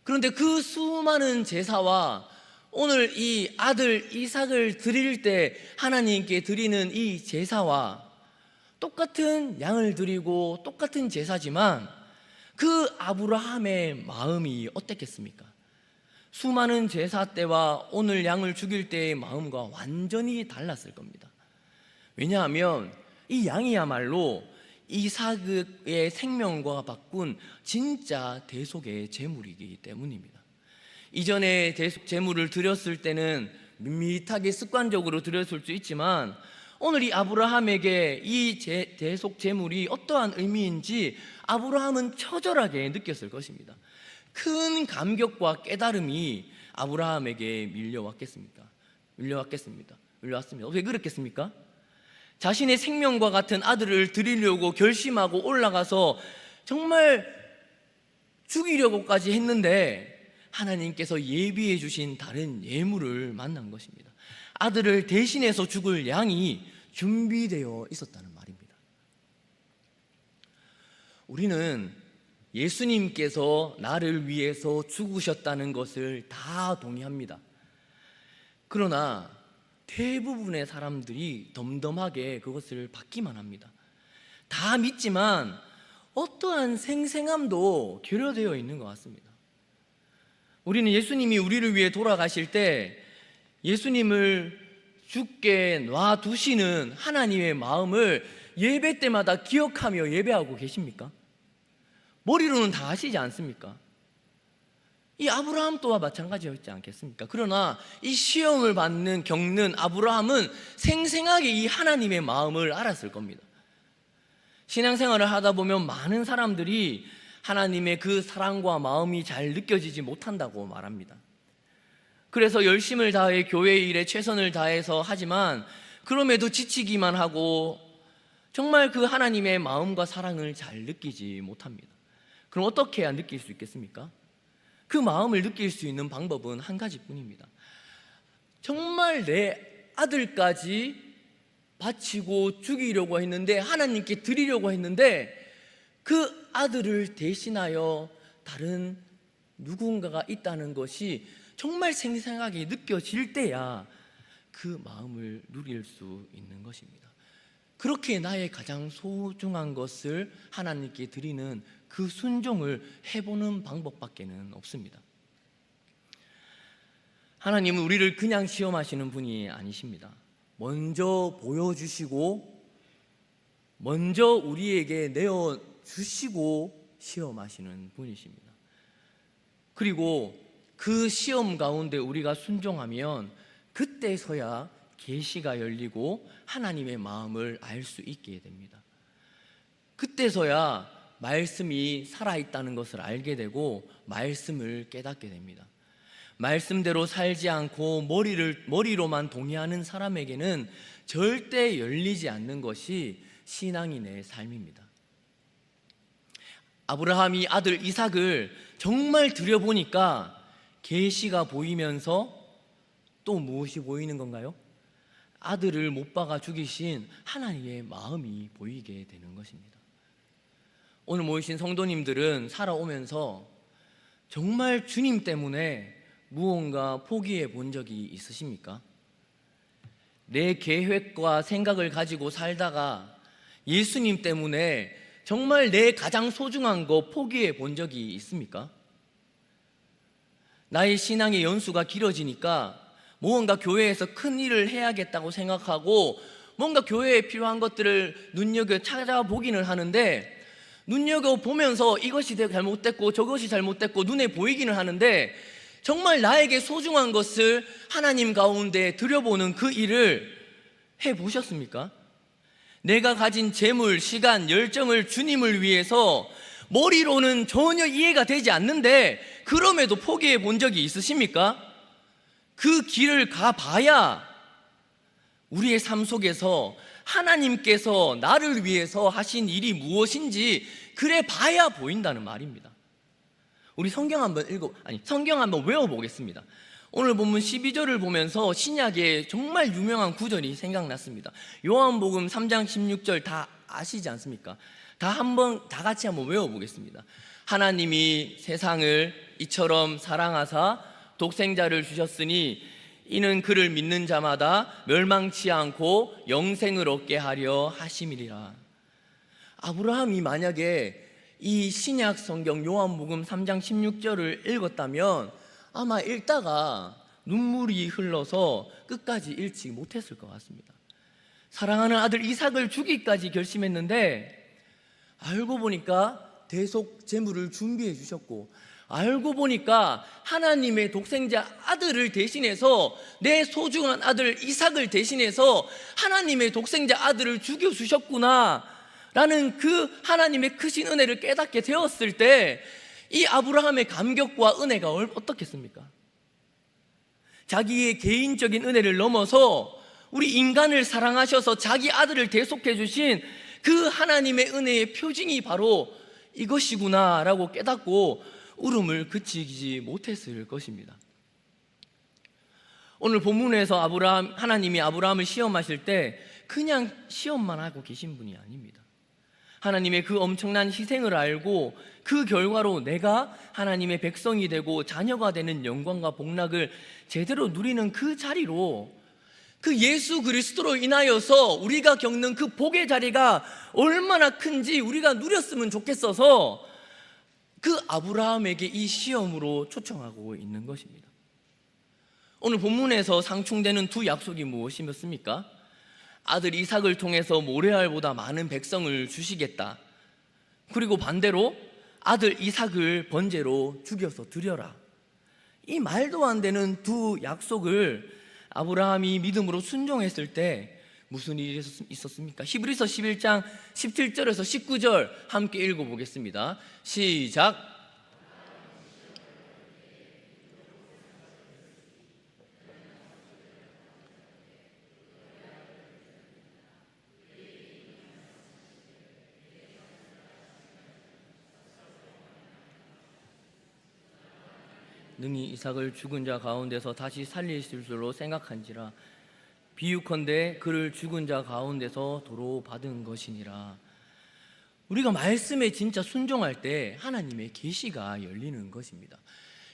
그런데 그 수많은 제사와 오늘 이 아들 이삭을 드릴 때 하나님께 드리는 이 제사와 똑같은 양을 드리고 똑같은 제사지만 그 아브라함의 마음이 어땠겠습니까? 수많은 제사 때와 오늘 양을 죽일 때의 마음과 완전히 달랐을 겁니다. 왜냐하면 이 양이야말로 이삭의 생명과 바꾼 진짜 대속의 제물이기 때문입니다. 이전에 대속 제물을 드렸을 때는 밋밋하게 습관적으로 드렸을 수 있지만 오늘 이 아브라함에게 이 대속 제물이 어떠한 의미인지 아브라함은 처절하게 느꼈을 것입니다. 큰 감격과 깨달음이 아브라함에게 밀려왔습니다. 왜 그랬겠습니까? 자신의 생명과 같은 아들을 드리려고 결심하고 올라가서 정말 죽이려고까지 했는데 하나님께서 예비해 주신 다른 예물을 만난 것입니다. 아들을 대신해서 죽을 양이 준비되어 있었다는 말입니다. 우리는 예수님께서 나를 위해서 죽으셨다는 것을 다 동의합니다. 그러나 대부분의 사람들이 덤덤하게 그것을 받기만 합니다. 다 믿지만 어떠한 생생함도 결여되어 있는 것 같습니다. 우리는 예수님이 우리를 위해 돌아가실 때 예수님을 죽게 놔두시는 하나님의 마음을 예배 때마다 기억하며 예배하고 계십니까? 머리로는 다 아시지 않습니까? 이 아브라함 또한 마찬가지였지 않겠습니까? 그러나 이 시험을 겪는 아브라함은 생생하게 이 하나님의 마음을 알았을 겁니다. 신앙생활을 하다 보면 많은 사람들이 하나님의 그 사랑과 마음이 잘 느껴지지 못한다고 말합니다. 그래서 열심을 다해 교회 일에 최선을 다해서 하지만 그럼에도 지치기만 하고 정말 그 하나님의 마음과 사랑을 잘 느끼지 못합니다. 그럼 어떻게 해야 느낄 수 있겠습니까? 그 마음을 느낄 수 있는 방법은 한 가지뿐입니다. 정말 내 아들까지 바치고 죽이려고 했는데, 하나님께 드리려고 했는데 그 아들을 대신하여 다른 누군가가 있다는 것이 정말 생생하게 느껴질 때야 그 마음을 누릴 수 있는 것입니다. 그렇게 나의 가장 소중한 것을 하나님께 드리는 그 순종을 해보는 방법밖에는 없습니다. 하나님은 우리를 그냥 시험하시는 분이 아니십니다. 먼저 보여주시고 먼저 우리에게 내어주시고 시험하시는 분이십니다. 그리고 그 시험 가운데 우리가 순종하면 그때서야 계시가 열리고 하나님의 마음을 알 수 있게 됩니다. 그때서야 말씀이 살아있다는 것을 알게 되고 말씀을 깨닫게 됩니다. 말씀대로 살지 않고 머리로만 동의하는 사람에게는 절대 열리지 않는 것이 신앙인의 삶입니다. 아브라함이 아들 이삭을 정말 들여보니까 계시가 보이면서 또 무엇이 보이는 건가요? 아들을 못 박아 죽이신 하나님의 마음이 보이게 되는 것입니다. 오늘 모이신 성도님들은 살아오면서 정말 주님 때문에 무언가 포기해 본 적이 있으십니까? 내 계획과 생각을 가지고 살다가 예수님 때문에 정말 내 가장 소중한 거 포기해 본 적이 있습니까? 나의 신앙의 연수가 길어지니까 무언가 교회에서 큰 일을 해야겠다고 생각하고 뭔가 교회에 필요한 것들을 눈여겨 찾아보기는 하는데, 눈여겨보면서 이것이 잘못됐고 저것이 잘못됐고 눈에 보이기는 하는데, 정말 나에게 소중한 것을 하나님 가운데 들여보는 그 일을 해보셨습니까? 내가 가진 재물, 시간, 열정을 주님을 위해서 머리로는 전혀 이해가 되지 않는데 그럼에도 포기해 본 적이 있으십니까? 그 길을 가봐야 우리의 삶 속에서 하나님께서 나를 위해서 하신 일이 무엇인지 그래 봐야 보인다는 말입니다. 우리 성경 한번 외워보겠습니다. 오늘 본문 12절을 보면서 신약의 정말 유명한 구절이 생각났습니다. 요한복음 3장 16절 다 아시지 않습니까? 다 같이 한번 외워보겠습니다. 하나님이 세상을 이처럼 사랑하사 독생자를 주셨으니 이는 그를 믿는 자마다 멸망치 않고 영생을 얻게 하려 하심이리라. 아브라함이 만약에 이 신약 성경 요한복음 3장 16절을 읽었다면 아마 읽다가 눈물이 흘러서 끝까지 읽지 못했을 것 같습니다. 사랑하는 아들 이삭을 주기까지 결심했는데 알고 보니까 대속 제물을 준비해 주셨고, 알고 보니까 하나님의 독생자 아들을 대신해서, 내 소중한 아들 이삭을 대신해서 하나님의 독생자 아들을 죽여주셨구나 라는 그 하나님의 크신 은혜를 깨닫게 되었을 때 이 아브라함의 감격과 은혜가 어떻겠습니까? 자기의 개인적인 은혜를 넘어서 우리 인간을 사랑하셔서 자기 아들을 대속해 주신 그 하나님의 은혜의 표징이 바로 이것이구나 라고 깨닫고 울음을 그치지 못했을 것입니다. 오늘 본문에서 하나님이 아브라함을 시험하실 때 그냥 시험만 하고 계신 분이 아닙니다. 하나님의 그 엄청난 희생을 알고 그 결과로 내가 하나님의 백성이 되고 자녀가 되는 영광과 복락을 제대로 누리는 그 자리로, 그 예수 그리스도로 인하여서 우리가 겪는 그 복의 자리가 얼마나 큰지 우리가 누렸으면 좋겠어서 그 아브라함에게 이 시험으로 초청하고 있는 것입니다. 오늘 본문에서 상충되는 두 약속이 무엇이었습니까? 아들 이삭을 통해서 모레알보다 많은 백성을 주시겠다. 그리고 반대로 아들 이삭을 번제로 죽여서 드려라. 이 말도 안 되는 두 약속을 아브라함이 믿음으로 순종했을 때 무슨 일이 있었습니까? 히브리서 11장 17절에서 19절 함께 읽어보겠습니다. 시작. 능히 이삭을 죽은 자 가운데서 다시 살리실 줄로 생각한지라. 비유컨대 그를 죽은 자 가운데서 도로 받은 것이니라. 우리가 말씀에 진짜 순종할 때 하나님의 계시가 열리는 것입니다.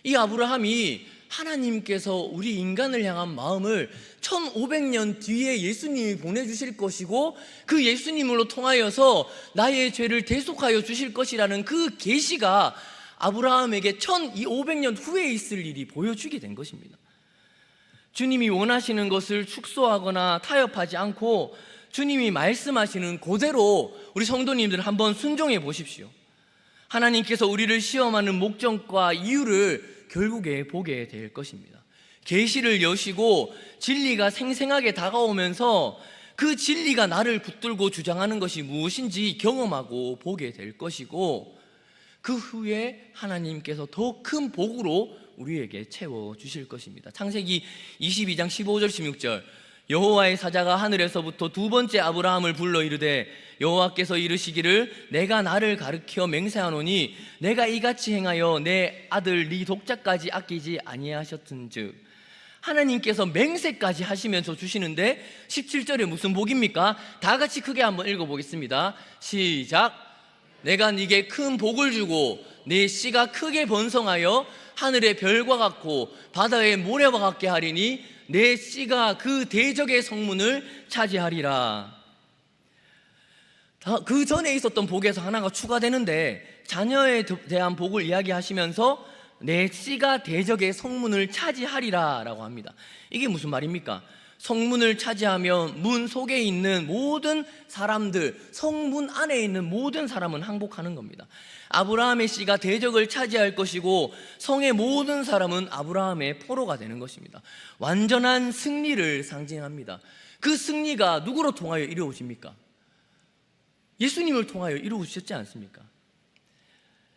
이 아브라함이 하나님께서 우리 인간을 향한 마음을 1500년 뒤에 예수님이 보내주실 것이고 그 예수님으로 통하여서 나의 죄를 대속하여 주실 것이라는 그 계시가 아브라함에게 1500년 후에 있을 일이 보여주게 된 것입니다. 주님이 원하시는 것을 축소하거나 타협하지 않고 주님이 말씀하시는 그대로 우리 성도님들 한번 순종해 보십시오. 하나님께서 우리를 시험하는 목적과 이유를 결국에 보게 될 것입니다. 계시를 여시고 진리가 생생하게 다가오면서 그 진리가 나를 붙들고 주장하는 것이 무엇인지 경험하고 보게 될 것이고, 그 후에 하나님께서 더 큰 복으로 우리에게 채워주실 것입니다. 창세기 22장 15절 16절 여호와의 사자가 하늘에서부터 두 번째 아브라함을 불러 이르되 여호와께서 이르시기를 내가 나를 가르켜 맹세하노니 내가 이같이 행하여 내 아들 네 독자까지 아끼지 아니하셨은즉. 하나님께서 맹세까지 하시면서 주시는데 17절에 무슨 복입니까? 다 같이 크게 한번 읽어보겠습니다. 시작. 내가 네게 큰 복을 주고 네 씨가 크게 번성하여 하늘의 별과 같고 바다의 모래와 같게 하리니 내 씨가 그 대적의 성문을 차지하리라. 그 전에 있었던 복에서 하나가 추가되는데, 자녀에 대한 복을 이야기하시면서 내 씨가 대적의 성문을 차지하리라 라고 합니다. 이게 무슨 말입니까? 성문을 차지하면 문 속에 있는 모든 사람들, 성문 안에 있는 모든 사람은 항복하는 겁니다. 아브라함의 씨가 대적을 차지할 것이고 성의 모든 사람은 아브라함의 포로가 되는 것입니다. 완전한 승리를 상징합니다. 그 승리가 누구로 통하여 이루어집니까? 예수님을 통하여 이루어지셨지 않습니까?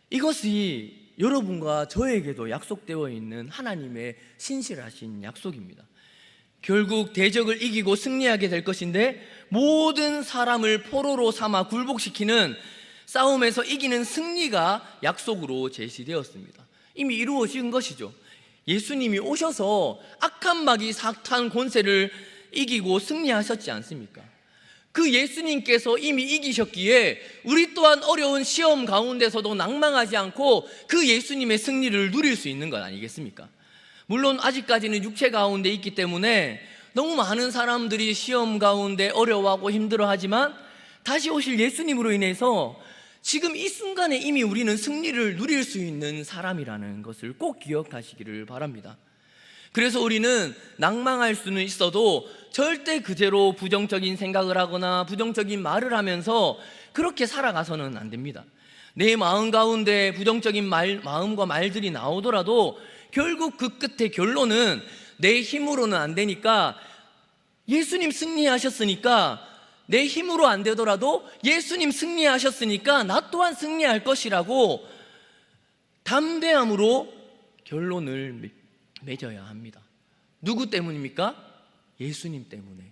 이것이 여러분과 저에게도 약속되어 있는 하나님의 신실하신 약속입니다. 결국 대적을 이기고 승리하게 될 것인데, 모든 사람을 포로로 삼아 굴복시키는 싸움에서 이기는 승리가 약속으로 제시되었습니다. 이미 이루어진 것이죠. 예수님이 오셔서 악한 마귀 사탄 권세를 이기고 승리하셨지 않습니까? 그 예수님께서 이미 이기셨기에 우리 또한 어려운 시험 가운데서도 낭망하지 않고 그 예수님의 승리를 누릴 수 있는 것 아니겠습니까? 물론 아직까지는 육체 가운데 있기 때문에 너무 많은 사람들이 시험 가운데 어려워하고 힘들어하지만, 다시 오실 예수님으로 인해서 지금 이 순간에 이미 우리는 승리를 누릴 수 있는 사람이라는 것을 꼭 기억하시기를 바랍니다. 그래서 우리는 낭망할 수는 있어도 절대 그대로 부정적인 생각을 하거나 부정적인 말을 하면서 그렇게 살아가서는 안 됩니다. 내 마음 가운데 부정적인 마음과 말들이 나오더라도 결국 그 끝의 결론은 내 힘으로는 안 되니까, 예수님 승리하셨으니까 내 힘으로 안 되더라도 예수님 승리하셨으니까 나 또한 승리할 것이라고 담대함으로 결론을 맺어야 합니다. 누구 때문입니까? 예수님 때문에.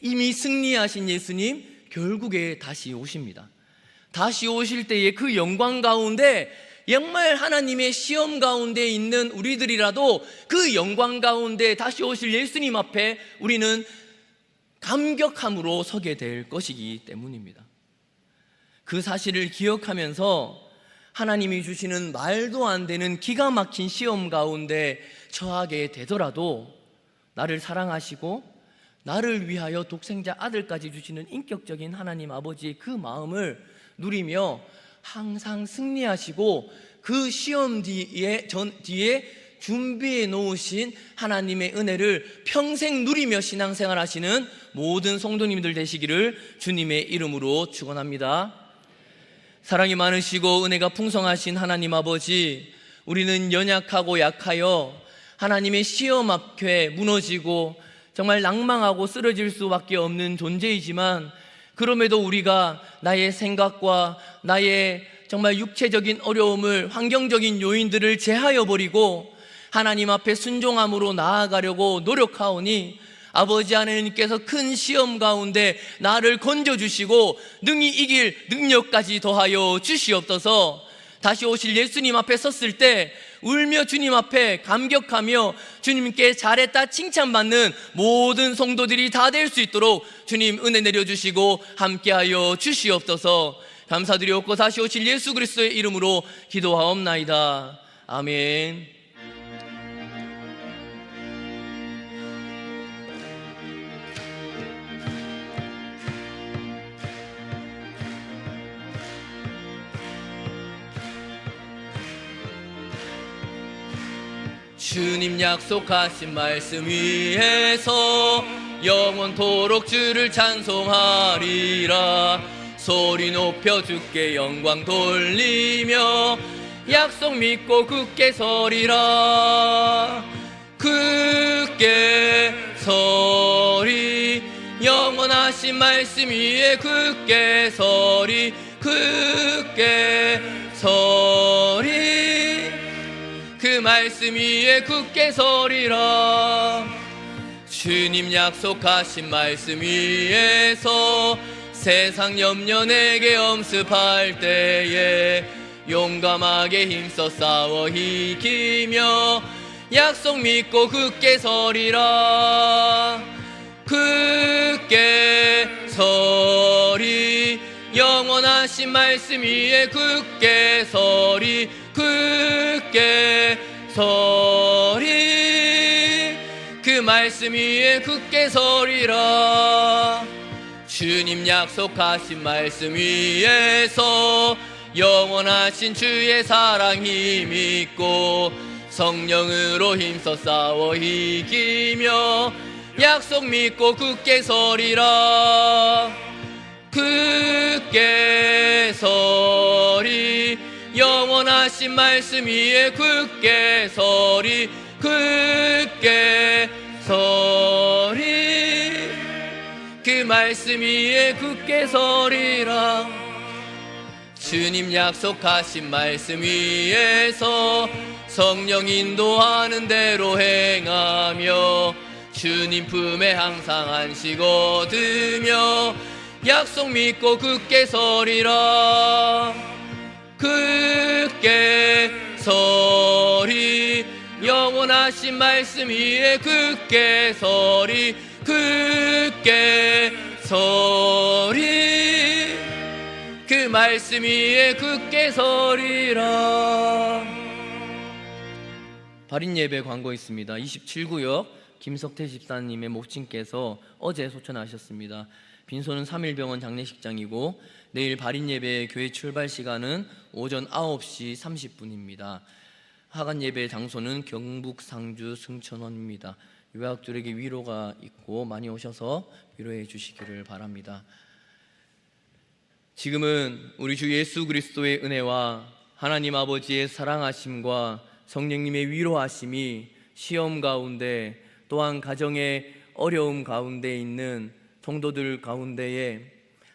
이미 승리하신 예수님 결국에 다시 오십니다. 다시 오실 때에 그 영광 가운데, 정말 하나님의 시험 가운데 있는 우리들이라도 그 영광 가운데 다시 오실 예수님 앞에 우리는 감격함으로 서게 될 것이기 때문입니다. 그 사실을 기억하면서 하나님이 주시는 말도 안 되는 기가 막힌 시험 가운데 처하게 되더라도 나를 사랑하시고 나를 위하여 독생자 아들까지 주시는 인격적인 하나님 아버지의 그 마음을 누리며 항상 승리하시고 그 시험 뒤에 준비해 놓으신 하나님의 은혜를 평생 누리며 신앙생활 하시는 모든 성도님들 되시기를 주님의 이름으로 축원합니다. 사랑이 많으시고 은혜가 풍성하신 하나님 아버지, 우리는 연약하고 약하여 하나님의 시험 앞에 무너지고 정말 낭망하고 쓰러질 수밖에 없는 존재이지만, 그럼에도 우리가 나의 생각과 나의 정말 육체적인 어려움을, 환경적인 요인들을 제하여 버리고 하나님 앞에 순종함으로 나아가려고 노력하오니, 아버지 하나님께서 큰 시험 가운데 나를 건져주시고 능히 이길 능력까지 더하여 주시옵소서. 다시 오실 예수님 앞에 섰을 때 울며 주님 앞에 감격하며 주님께 잘했다 칭찬받는 모든 성도들이 다 될 수 있도록 주님 은혜 내려주시고 함께하여 주시옵소서. 감사드리옵고 다시 오실 예수 그리스도의 이름으로 기도하옵나이다. 아멘. 주님 약속하신 말씀 위에서 영원토록 주를 찬송하리라. 소리 높여 주께 영광 돌리며 약속 믿고 굳게 서리라. 굳게 서리, 영원하신 말씀 위에 굳게 서리. 굳게 서리, 그 말씀 위에 굳게 서리라. 주님 약속하신 말씀 위에서 세상 염려 내게 엄습할 때에 용감하게 힘써 싸워 이기며 약속 믿고 굳게 서리라. 굳게 서리, 영원하신 말씀 위에 굳게 서리 굳게 서리 그 말씀 위에 굳게 서리라. 주님 약속하신 말씀 위에서 영원하신 주의 사랑 힘있고 성령으로 힘써 싸워 이기며 약속 믿고 굳게 서리라. 굳게 서리 영원하신 말씀 위에 굳게 서리 굳게 서리 그 말씀 위에 굳게 서리라. 주님 약속하신 말씀 위에서 성령 인도하는 대로 행하며 주님 품에 항상 안식 얻으며 약속 믿고 굳게 서리라. 굳게 서리 영원하신 말씀 위에 굳게 서리 굳게 서리 그 말씀 위에 굳게 서리라. 발인 예배 광고 있습니다. 27구역 김석태 집사님의 목친께서 어제 소천하셨습니다. 빈소는 3일병원 장례식장이고 내일 발인 예배 교회 출발 시간은 오전 9시 30분입니다. 하간 예배 장소는 경북 상주 승천원입니다. 유가족들에게 위로가 있고 많이 오셔서 위로해 주시기를 바랍니다. 지금은 우리 주 예수 그리스도의 은혜와 하나님 아버지의 사랑하심과 성령님의 위로하심이 시험 가운데 또한 가정의 어려움 가운데 있는 성도들 가운데에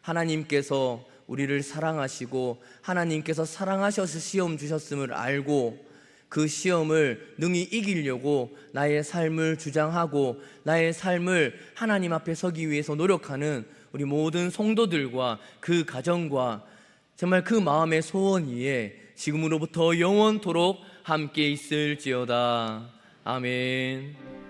하나님께서 우리를 사랑하시고 하나님께서 사랑하셔서 시험 주셨음을 알고 그 시험을 능히 이기려고 나의 삶을 주장하고 나의 삶을 하나님 앞에 서기 위해서 노력하는 우리 모든 성도들과 그 가정과 정말 그 마음의 소원 위에 지금으로부터 영원토록 함께 있을지어다. 아멘.